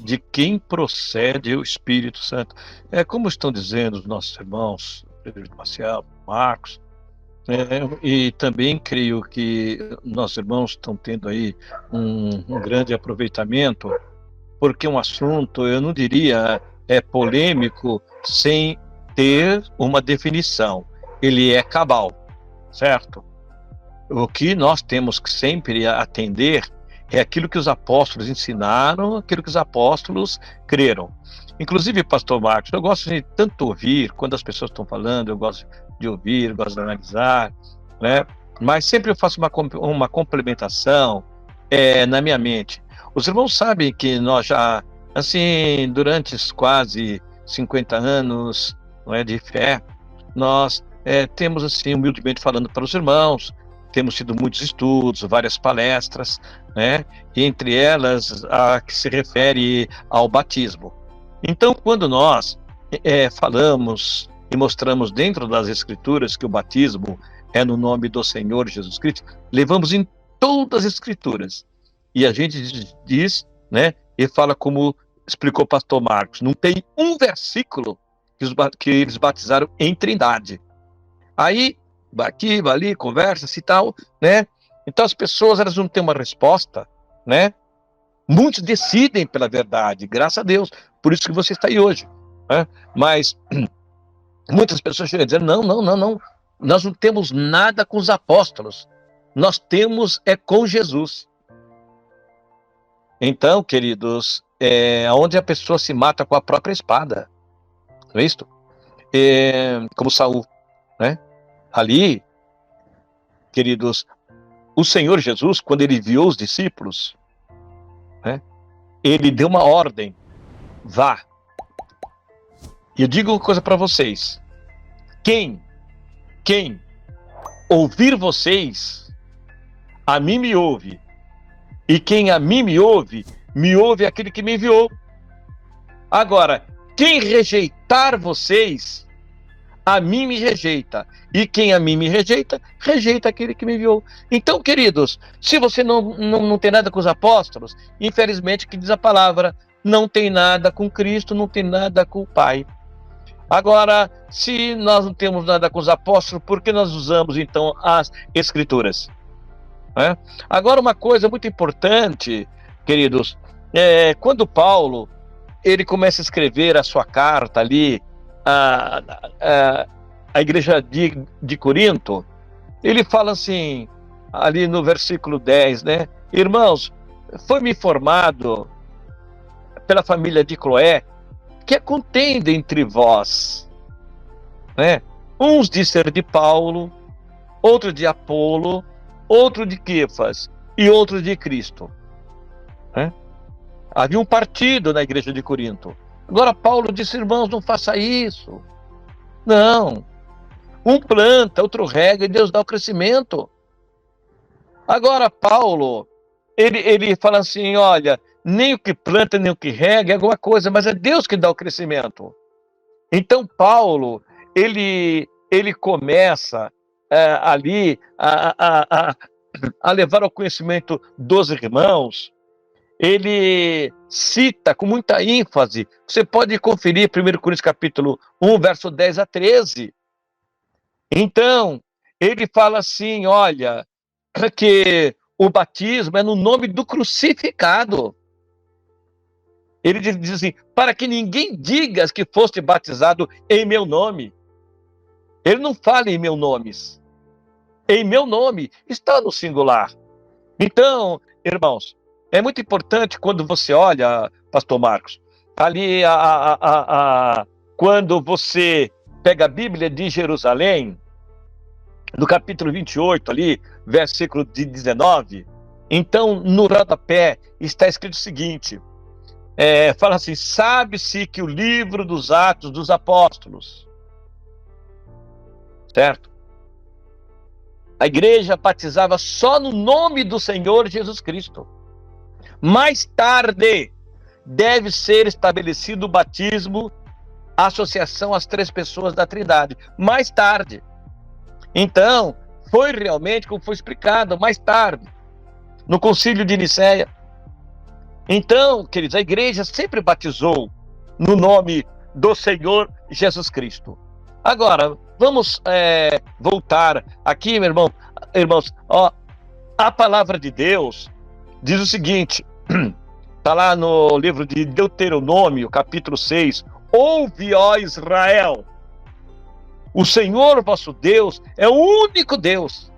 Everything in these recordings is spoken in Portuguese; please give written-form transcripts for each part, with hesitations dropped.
de quem procede o Espírito Santo. É como estão dizendo os nossos irmãos, Pedro Marcial, Marcos, e também creio que nossos irmãos estão tendo aí um grande aproveitamento, porque um assunto, eu não diria, é polêmico sem ter uma definição. Ele é cabal, certo? O que nós temos que sempre atender é aquilo que os apóstolos ensinaram, aquilo que os apóstolos creram. Inclusive, pastor Marcos, eu gosto de tanto ouvir, quando as pessoas estão falando, eu gosto de ouvir, gosto de analisar, né? Mas sempre eu faço uma complementação na minha mente. Os irmãos sabem que nós já, assim, durante quase 50 anos, não é, de fé, nós temos, assim, humildemente falando para os irmãos, temos tido muitos estudos, várias palestras, né? Entre elas a que se refere ao batismo. Então, quando nós falamos e mostramos dentro das Escrituras que o batismo é no nome do Senhor Jesus Cristo, levamos em todas as Escrituras. E a gente diz, né? E fala como explicou o pastor Marcos, não tem um versículo que eles batizaram em Trindade. Aí, aqui, ali, conversa-se e tal, né? Então as pessoas, elas não têm uma resposta, né? Muitos decidem pela verdade, graças a Deus, por isso que você está aí hoje, né? Mas muitas pessoas chegam dizendo, não, nós não temos nada com os apóstolos, nós temos com Jesus. Então, queridos, onde a pessoa se mata com a própria espada, não é isto? Como Saul, né? Ali, queridos, o Senhor Jesus, quando ele enviou os discípulos, né, ele deu uma ordem, vá. E eu digo uma coisa para vocês, quem ouvir vocês, a mim me ouve, e quem a mim me ouve aquele que me enviou. Agora, quem rejeitar vocês, a mim me rejeita, e quem a mim me rejeita, rejeita aquele que me enviou. Então, queridos, se você não tem nada com os apóstolos, infelizmente, que diz a palavra, não tem nada com Cristo, não tem nada com o Pai. Agora, se nós não temos nada com os apóstolos, por que nós usamos, então, as Escrituras? Agora, uma coisa muito importante, queridos, quando Paulo, ele começa a escrever a sua carta ali, a igreja de Corinto, ele fala assim, ali no versículo 10, né? Irmãos, foi-me informado pela família de Cloé que é contenda entre vós, né? Uns de ser de Paulo, outro de Apolo, outro de Quefas e outro de Cristo, né? Havia um partido na igreja de Corinto. Agora Paulo disse, irmãos, não faça isso. Não. Um planta, outro rega e Deus dá o crescimento. Agora Paulo, ele fala assim, olha, nem o que planta, nem o que rega é alguma coisa, mas é Deus que dá o crescimento. Então Paulo, ele começa ali a levar ao conhecimento dos irmãos. Ele cita com muita ênfase, você pode conferir 1 Coríntios capítulo 1, verso 10 a 13. Então, ele fala assim, olha, que o batismo é no nome do crucificado. Ele diz assim, para que ninguém diga que foste batizado em meu nome. Ele não fala em meu nomes. Em meu nome está no singular. Então, irmãos, é muito importante quando você olha, pastor Marcos, ali quando você pega a Bíblia de Jerusalém, no capítulo 28 ali, versículo de 19, então no rodapé está escrito o seguinte, fala assim, sabe-se que o livro dos Atos dos Apóstolos, certo? A igreja batizava só no nome do Senhor Jesus Cristo. Mais tarde, deve ser estabelecido o batismo, a associação às três pessoas da Trindade. Mais tarde. Então, foi realmente como foi explicado mais tarde, no Concílio de Nicéia. Então, queridos, a igreja sempre batizou no nome do Senhor Jesus Cristo. Agora, vamos voltar aqui, meu irmão, irmãos, ó, a palavra de Deus diz o seguinte, está lá no livro de Deuteronômio, capítulo 6, ouve, ó Israel, o Senhor vosso Deus é o único Deus.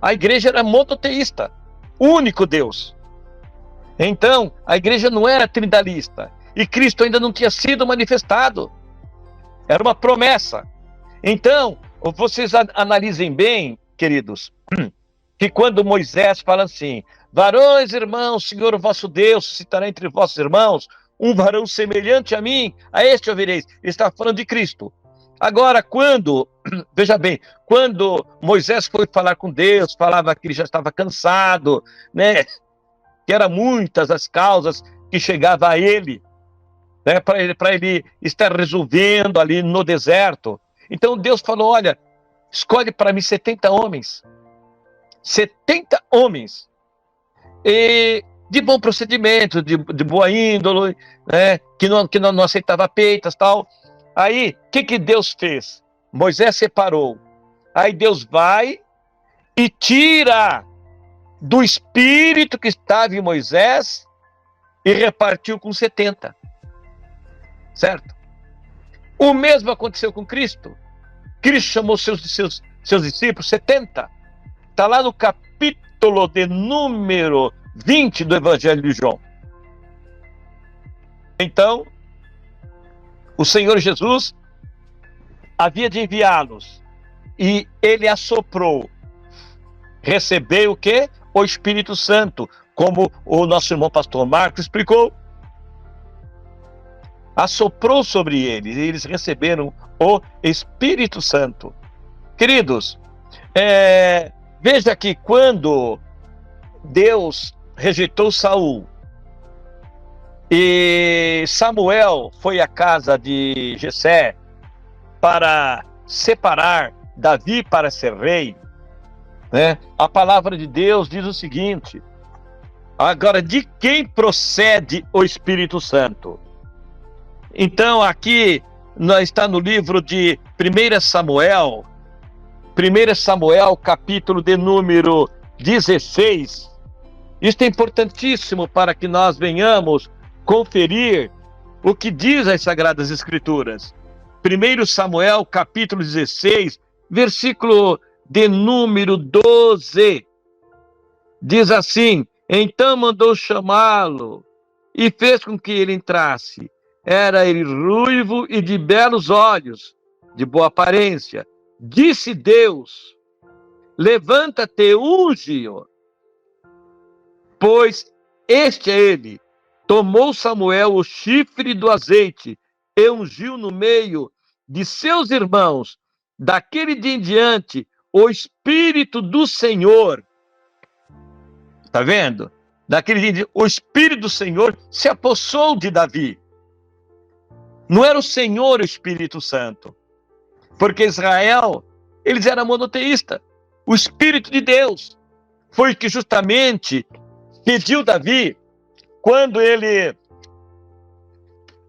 A igreja era monoteísta, único Deus. Então, a igreja não era trindarista, e Cristo ainda não tinha sido manifestado. Era uma promessa. Então, vocês analisem bem, queridos, que quando Moisés fala assim, varões, irmãos, Senhor vosso Deus suscitará entre vossos irmãos um varão semelhante a mim, a este ouvireis. Ele está falando de Cristo. Agora, veja bem, quando Moisés foi falar com Deus, falava que ele já estava cansado, né? Que eram muitas as causas que chegavam a ele, né? Para ele estar resolvendo ali no deserto. Então Deus falou, olha, escolhe para mim 70 homens. 70 homens. E de bom procedimento, de boa índole, né? que não aceitava peitas, tal. Aí, o que Deus fez? Moisés separou. Aí Deus vai e tira do espírito que estava em Moisés e repartiu com 70. Certo? O mesmo aconteceu com Cristo. Cristo chamou seus discípulos, 70. Está lá no capítulo de número 20 do Evangelho de João. Então, o Senhor Jesus havia de enviá-los e ele assoprou. Recebeu o quê? O Espírito Santo, como o nosso irmão pastor Marcos explicou. Assoprou sobre eles e eles receberam o Espírito Santo. Queridos, veja que quando Deus rejeitou Saul e Samuel foi à casa de Jessé para separar Davi para ser rei, né? A palavra de Deus diz o seguinte, agora, de quem procede o Espírito Santo? Então aqui está no livro de 1 Samuel, capítulo de número 16. Isso é importantíssimo para que nós venhamos conferir o que diz as Sagradas Escrituras. 1 Samuel, capítulo 16, versículo de número 12. Diz assim, então mandou chamá-lo e fez com que ele entrasse. Era ele ruivo e de belos olhos, de boa aparência. Disse Deus, levanta-te, unge-o, pois este é ele. Tomou Samuel o chifre do azeite e ungiu no meio de seus irmãos. Daquele dia em diante, o Espírito do Senhor, está vendo? Daquele dia em diante, o Espírito do Senhor se apossou de Davi. Não era o Senhor o Espírito Santo, porque Israel, eles eram monoteístas. O Espírito de Deus foi que justamente pediu Davi, quando ele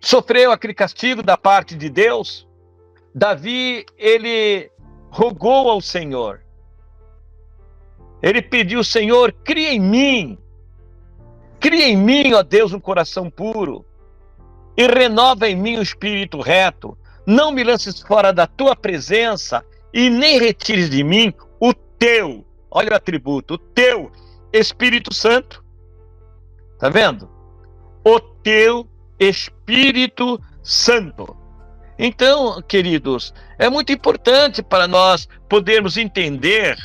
sofreu aquele castigo da parte de Deus, Davi, ele rogou ao Senhor. Ele pediu, Senhor, cria em mim, ó Deus, um coração puro, e renova em mim o espírito reto. Não me lances fora da tua presença, e nem retires de mim o teu, olha o atributo, o teu Espírito Santo. Tá vendo? O teu Espírito Santo. Então, queridos, é muito importante para nós podermos entender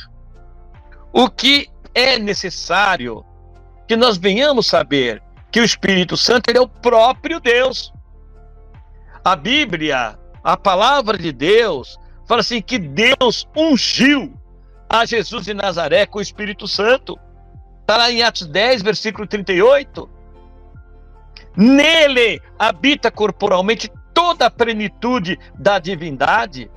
o que é necessário que nós venhamos saber que o Espírito Santo, ele é o próprio Deus. A Bíblia, a palavra de Deus, fala assim que Deus ungiu a Jesus de Nazaré com o Espírito Santo. Está lá em Atos 10, versículo 38. Nele habita corporalmente toda a plenitude da divindade.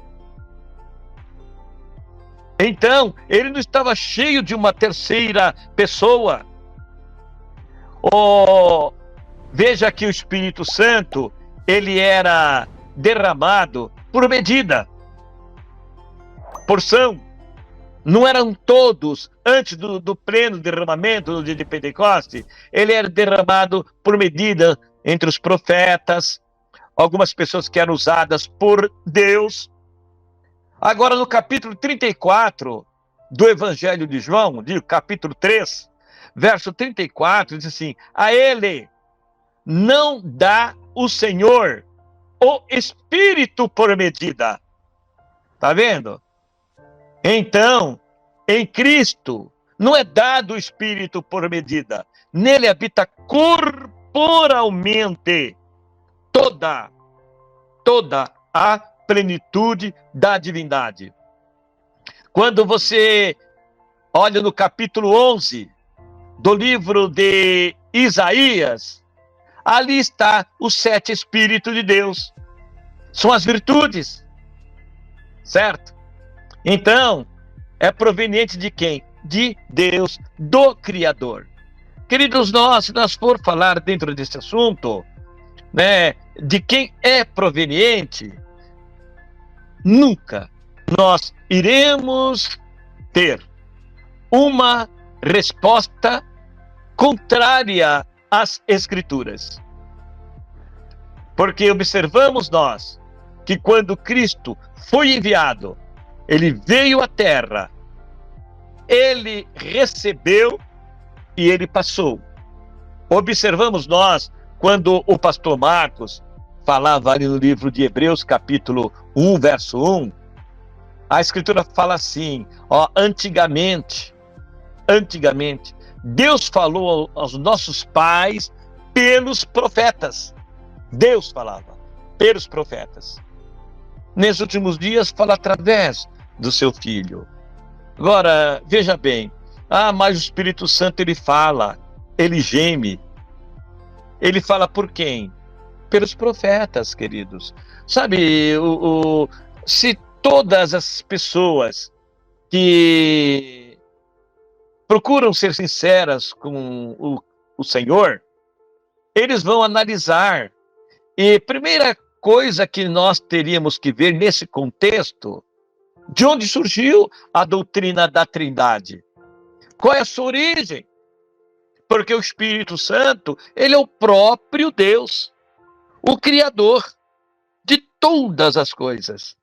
Então, ele não estava cheio de uma terceira pessoa. Veja que o Espírito Santo, ele era derramado por medida, porção. Não eram todos, antes do pleno derramamento do dia de Pentecoste, ele era derramado por medida entre os profetas, algumas pessoas que eram usadas por Deus. Agora, no capítulo 34 do Evangelho de João, capítulo 3, verso 34, diz assim: a ele não dá o Senhor o Espírito por medida. Tá vendo? Então, em Cristo, não é dado o Espírito por medida. Nele habita corporalmente toda a plenitude da divindade. Quando você olha no capítulo 11 do livro de Isaías, ali está os 7 Espíritos de Deus. São as virtudes, certo? Então, é proveniente de quem? De Deus, do Criador. Queridos, se nós for falar dentro desse assunto, né, de quem é proveniente, nunca nós iremos ter uma resposta contrária às Escrituras. Porque observamos nós que quando Cristo foi enviado, ele veio à terra, ele recebeu e ele passou. Observamos nós, quando o pastor Marcos falava ali no livro de Hebreus, capítulo 1, verso 1, a Escritura fala assim, antigamente, Deus falou aos nossos pais pelos profetas. Deus falava pelos profetas. Nesses últimos dias, fala através do seu Filho. Agora, veja bem, mas o Espírito Santo, ele fala, ele geme. Ele fala por quem? Pelos profetas, queridos. Sabe, se todas as pessoas que procuram ser sinceras com o Senhor, eles vão analisar. E primeira coisa que nós teríamos que ver nesse contexto, de onde surgiu a doutrina da Trindade? Qual é a sua origem? Porque o Espírito Santo, ele é o próprio Deus, o Criador de todas as coisas.